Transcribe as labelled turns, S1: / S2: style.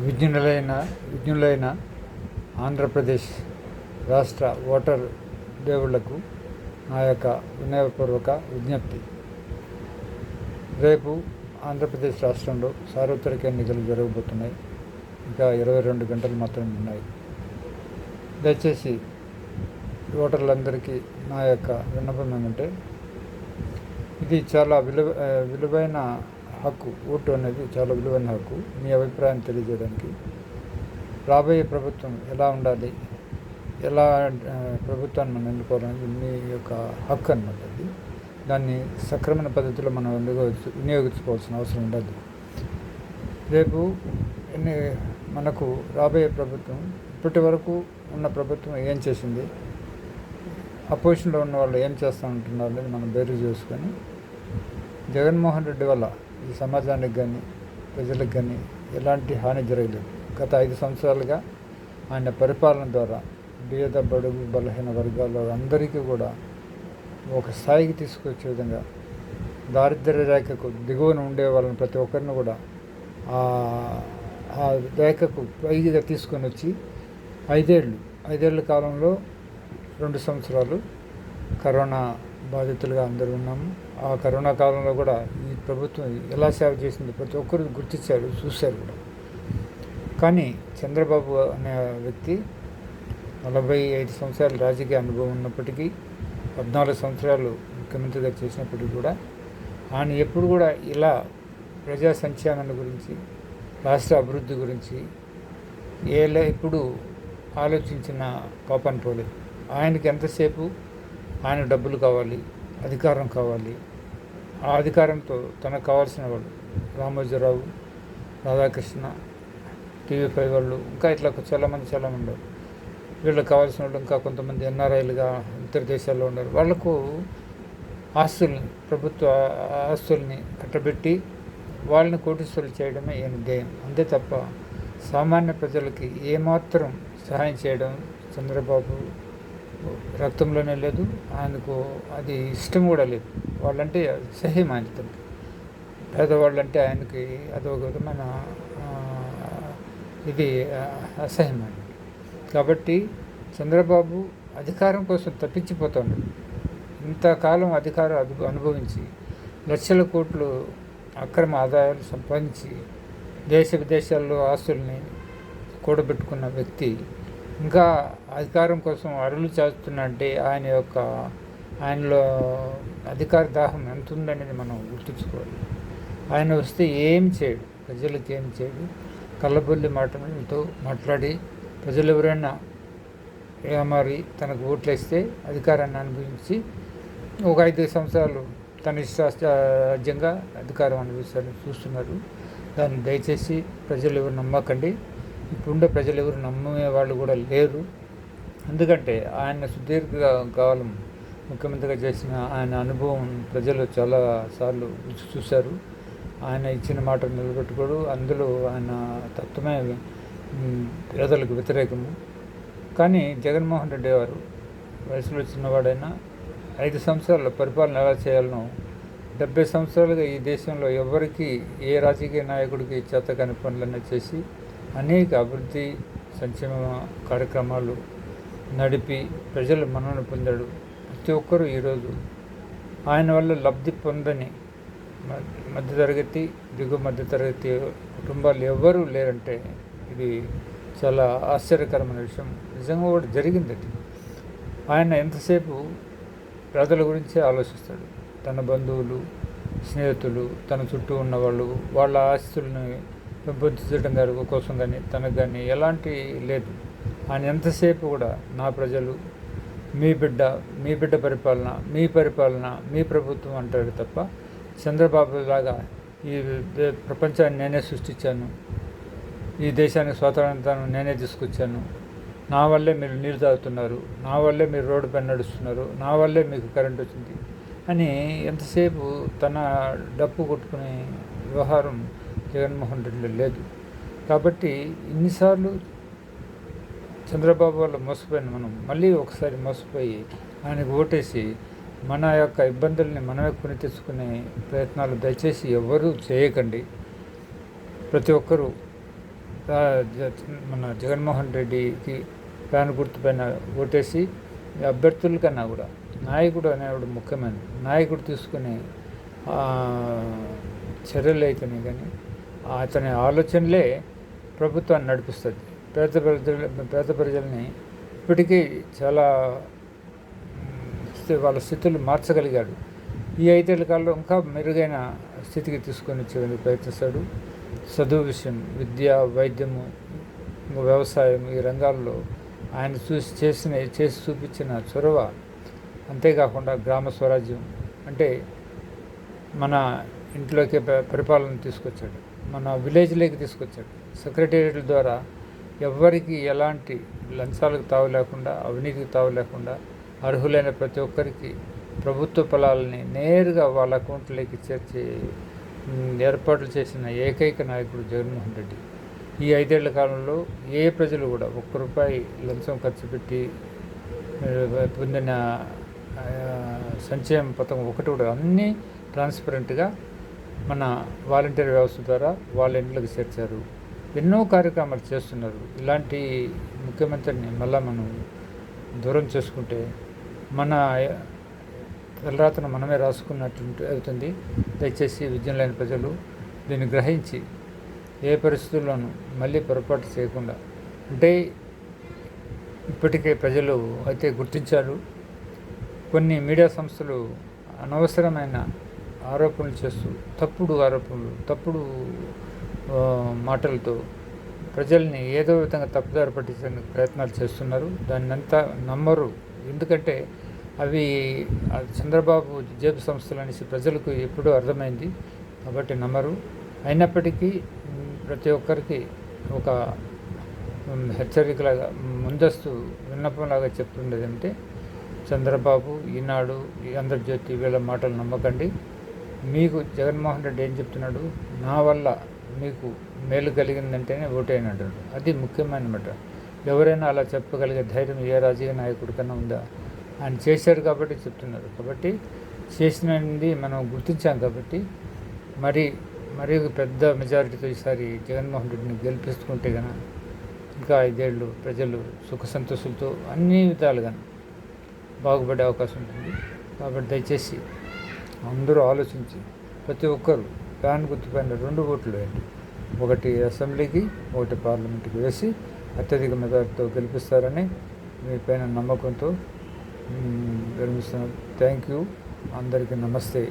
S1: విజ్ఞులైన ఆంధ్రప్రదేశ్ రాష్ట్ర ఓటర్ దేవుళ్లకు నా యొక్క వినయపూర్వక విజ్ఞప్తి. రేపు ఆంధ్రప్రదేశ్ రాష్ట్రంలో సార్వత్రిక ఎన్నికలు జరగబోతున్నాయి. ఇంకా 22 గంటలు మాత్రమే ఉన్నాయి. దయచేసి ఓటర్లందరికీ నా యొక్క విన్నపం ఏమంటే, ఇది చాలా విలువైన హక్కు. ఓటు అనేది చాలా విలువైన హక్కు. మీ అభిప్రాయాన్ని తెలియజేయడానికి రాబోయే ప్రభుత్వం ఎలా ఉండాలి, ఎలా ప్రభుత్వాన్ని మనం ఎన్నుకోవాలనేది మీ యొక్క హక్కు అన్నమాట. అది దాన్ని సక్రమణ పద్ధతిలో మనం వినియోగించుకోవాల్సిన అవసరం ఉండదు. రేపు మనకు రాబోయే ప్రభుత్వం ఇప్పటి వరకు ఉన్న ప్రభుత్వం ఏం చేసింది, అపోజిషన్లో ఉన్న వాళ్ళు ఏం చేస్తూ ఉంటున్నారు అనేది మనం బేరు చేసుకొని, జగన్మోహన్ రెడ్డి వల్ల ఈ సమాజానికి కానీ ప్రజలకు కానీ ఎలాంటి హాని జరగలేదు. గత 5 సంవత్సరాలుగా ఆయన పరిపాలన ద్వారా పేద బడుగు బలహీన వర్గాల అందరికీ కూడా ఒక స్థాయికి తీసుకొచ్చే విధంగా, దారిద్ర్య రేఖకు దిగువన ఉండే వాళ్ళని ప్రతి ఒక్కరిని కూడా ఆ రేఖకు పైగా తీసుకొని వచ్చి 5 కాలంలో 2 సంవత్సరాలు కరోనా బాధితులుగా అందరూ ఉన్నాము. ఆ కరోనా కాలంలో కూడా ఈ ప్రభుత్వం ఎలా సేవ చేసింది ప్రతి ఒక్కరు గుర్తించారు, చూశారు కూడా. కానీ చంద్రబాబు అనే వ్యక్తి 45 సంవత్సరాలు రాజకీయ అనుభవం ఉన్నప్పటికీ, 14 సంవత్సరాలు ముఖ్యమంత్రిగా చేసినప్పటికీ కూడా ఆయన ఎప్పుడు కూడా ఇలా ప్రజా సంక్షేమాన్ని గురించి, రాష్ట్ర అభివృద్ధి గురించి ఎప్పుడు ఆలోచించిన పాపాన్ని పోలేదు. ఆయనకి ఎంతసేపు ఆయన డబ్బులు కావాలి, అధికారం కావాలి. ఆ అధికారంతో తనకు కావాల్సిన వాళ్ళు రామోజీరావు, రాధాకృష్ణ, TV5 వాళ్ళు, ఇంకా ఇట్లా చాలామంది ఉన్నారు. వీళ్ళకి కావాల్సిన వాళ్ళు ఇంకా కొంతమంది ఎన్ఆర్ఐలుగా ఇతర దేశాల్లో ఉన్నారు. వాళ్లకు ఆస్తుల్ని, ప్రభుత్వ ఆస్తుల్ని కట్టబెట్టి వాళ్ళని కోటీశ్వరులు చేయడమే ఈయన ధ్యేయం. అంతే తప్ప సామాన్య ప్రజలకి ఏమాత్రం సహాయం చేయడం చంద్రబాబు రక్తంలోనే లేదు. ఆయనకు అది ఇష్టం కూడా లేదు. వాళ్ళంటే అసహ్యం ఆయనతో. పేదవాళ్ళంటే ఆయనకి అదొక విధమైన ఇది అసహ్యమైనది. కాబట్టి చంద్రబాబు అధికారం కోసం తప్పించిపోతున్నాడు. ఇంతకాలం అధికారం అనుభవించి లక్షల కోట్లు అక్రమ ఆదాయాలు సంపాదించి దేశ విదేశాల్లో ఆస్తుల్ని కూడబెట్టుకున్న వ్యక్తి ఇంకా అధికారం కోసం అరులు చేస్తున్నట్టే ఆయనలో అధికార దాహం ఎంత ఉందనేది మనం గుర్తుంచుకోవాలి. ఆయన వస్తే ఏం చేయడు, ప్రజలకు ఏం చేయడు. కళ్ళబొల్లి మాటలతో మాట్లాడి ప్రజలు ఎవరైనా ఏమారి తనకు ఓట్లేస్తే అధికారాన్ని అనుభవించి ఒక 5 సంవత్సరాలు తన ఇష్టారాజ్యంగా అధికారం అనుభవిస్తారని చూస్తున్నారు. దాన్ని దయచేసి ప్రజలు ఎవరు నమ్మకండి. ఇప్పుడుండే ప్రజలు ఎవరు నమ్మే వాళ్ళు కూడా లేరు. ఎందుకంటే ఆయన సుదీర్ఘ కాలం ముఖ్యమంత్రిగా చేసిన ఆయన అనుభవం ప్రజలు చాలాసార్లు రుచి చూశారు. ఆయన ఇచ్చిన మాటను నిలబెట్టుకోడు. అందులో ఆయన తత్వమే పేదలకు వ్యతిరేకము. కానీ జగన్మోహన్ రెడ్డి గారు వయసులో చిన్నవాడైనా 5 సంవత్సరాల పరిపాలన ఎలా చేయాలనో 70 సంవత్సరాలుగా ఈ దేశంలో ఎవరికి ఏ రాజకీయ నాయకుడికి చేతకాని పనులన్నీ చేసి అనేక అభివృద్ధి సంక్షేమ కార్యక్రమాలు నడిపి ప్రజలు మన్నన పొందాడు. ప్రతి ఒక్కరూ ఈరోజు ఆయన వల్ల లబ్ధి పొందని మధ్యతరగతి, దిగువ మధ్యతరగతి కుటుంబాలు ఎవరూ లేరంటే ఇది చాలా ఆశ్చర్యకరమైన విషయం. నిజంగా కూడా జరిగింది. ఆయన ఎంతసేపు ప్రజల గురించే ఆలోచిస్తాడు. తన బంధువులు, స్నేహితులు, తన చుట్టూ ఉన్నవాళ్ళు, వాళ్ళ ఆస్తుల్ని పెంపొందించడం కోసం కానీ తనకు కానీ ఎలాంటి లేదు. ఆయన ఎంతసేపు కూడా నా ప్రజలు, మీ బిడ్డ పరిపాలన, మీ ప్రభుత్వం అంటాడు తప్ప చంద్రబాబు లాగా ఈ ప్రపంచాన్ని నేనే సృష్టించాను, ఈ దేశానికి స్వాతంత్రాన్ని నేనే తీసుకొచ్చాను, నా వల్లే మీరు నీరు తాగుతున్నారు, నా వల్లే మీరు రోడ్డు పైన నడుస్తున్నారు, నా వల్లే మీకు కరెంట్ వచ్చింది అని ఎంతసేపు తన డప్పు కొట్టుకునే వ్యవహారం జగన్మోహన్ రెడ్డిలో లేదు. కాబట్టి ఇన్నిసార్లు చంద్రబాబు వల్ల మోసపోయిన మనం మళ్ళీ ఒకసారి మోసపోయి ఆయనకు ఓటేసి మన యొక్క ఇబ్బందుల్ని మనమే కొని తెచ్చుకునే ప్రయత్నాలు దయచేసి ఎవరూ చేయకండి. ప్రతి ఒక్కరూ మన జగన్మోహన్ రెడ్డికి ఫ్యాన్ గుర్తుపైన ఓటేసి అభ్యర్థుల కన్నా కూడా నాయకుడు అనేవాడు ముఖ్యమైన నాయకుడు తీసుకునే చర్యలు అయితేనే కానీ అతని ఆలోచనలే ప్రభుత్వాన్ని నడిపిస్తుంది. పేద ప్రజల్ని ఇప్పటికీ చాలా వాళ్ళ స్థితులు మార్చగలిగాడు. ఈ 5 ఏళ్ల కాలంలో ఇంకా మెరుగైన స్థితికి తీసుకొని వచ్చేందుకు ప్రయత్నిస్తాడు. చదువు విషయం, విద్య, వైద్యము, వ్యవసాయం, ఈ రంగాల్లో ఆయన చేసి చూపించిన చొరవ, అంతేకాకుండా గ్రామ స్వరాజ్యం అంటే మన ఇంట్లోకి పరిపాలన తీసుకొచ్చాడు, మన విలేజ్లోకి తీసుకొచ్చాడు. సెక్రటేరియట్ల ద్వారా ఎవ్వరికి ఎలాంటి లంచాలకు తావు లేకుండా, అవినీతికి తావు లేకుండా అర్హులైన ప్రతి ఒక్కరికి ప్రభుత్వ ఫలాలని నేరుగా వాళ్ళ అకౌంట్లోకి చేర్చి ఏర్పాట్లు చేసిన ఏకైక నాయకుడు జగన్మోహన్ రెడ్డి. ఈ 5 ఏళ్ల కాలంలో ఏ ప్రజలు కూడా ₹1 లంచం ఖర్చు పెట్టి పొందిన సంక్షేమ పథకం ఒకటి కూడా అన్నీ ట్రాన్స్పరెంట్గా మన వాలంటీర్ వ్యవస్థ ద్వారా వాళ్ళ ఇంట్లోకి చేర్చారు. ఎన్నో కార్యక్రమాలు చేస్తున్నారు. ఇలాంటి ముఖ్యమంత్రిని మళ్ళా మనం దూరం చేసుకుంటే మన తలరాతను మనమే రాసుకున్నట్టు అవుతుంది. దయచేసి విద్య లేని ప్రజలు దీన్ని గ్రహించి ఏ పరిస్థితుల్లోనూ మళ్ళీ పొరపాటు చేయకుండా, అంటే ఇప్పటికే ప్రజలు అయితే గుర్తించారు. కొన్ని మీడియా సంస్థలు అనవసరమైన ఆరోపణలు చేస్తూ తప్పుడు మాటలతో ప్రజల్ని ఏదో విధంగా తప్పుదారి పట్టించడానికి ప్రయత్నాలు చేస్తున్నారు. దాన్ని అంతా నమ్మరు. ఎందుకంటే అవి చంద్రబాబు జేబు సంస్థలు అనేసి ప్రజలకు ఎప్పుడూ అర్థమైంది కాబట్టి నమ్మరు. అయినప్పటికీ ప్రతి ఒక్కరికి ఒక హెచ్చరికలాగా, ముందస్తు విన్నపంలాగా చెప్తుండేది అంటే చంద్రబాబు, ఈనాడు, ఆంధ్రజ్యోతి వీళ్ళ మాటలు నమ్మకండి. మీకు జగన్మోహన్ రెడ్డి ఏం చెప్తున్నాడు, నా వల్ల మీకు మేలు కలిగిందంటేనే ఓటేయని అంటాడు. అది ముఖ్యమైన మాట. ఎవరైనా అలా చెప్పగలిగే ధైర్యం ఏ రాజకీయ నాయకుడి కన్నా ఉందా? ఆయన చేశాడు కాబట్టి చెప్తున్నారు. కాబట్టి చేసినది మనం గుర్తించాం కాబట్టి మరి పెద్ద మెజారిటీతో ఈసారి జగన్మోహన్ రెడ్డిని గెలిపిస్తుంటే కనుక ఇంకా 5 ఏళ్ళు ప్రజలు సుఖ సంతోషాలతో అన్ని విధాలుగా బాగుపడే అవకాశం ఉంటుంది. కాబట్టి దయచేసి అందరూ ఆలోచించి ప్రతి ఒక్కరు ఫ్యాన్ గుర్తుపైన 2 ఓట్లు వేయండి. ఒకటి అసెంబ్లీకి, ఒకటి పార్లమెంట్కి వేసి అత్యధిక మెజారిటీతో గెలిపిస్తారని మీ పైన నమ్మకంతో విరమిస్తున్నాను. Thank you. అందరికీ నమస్తే.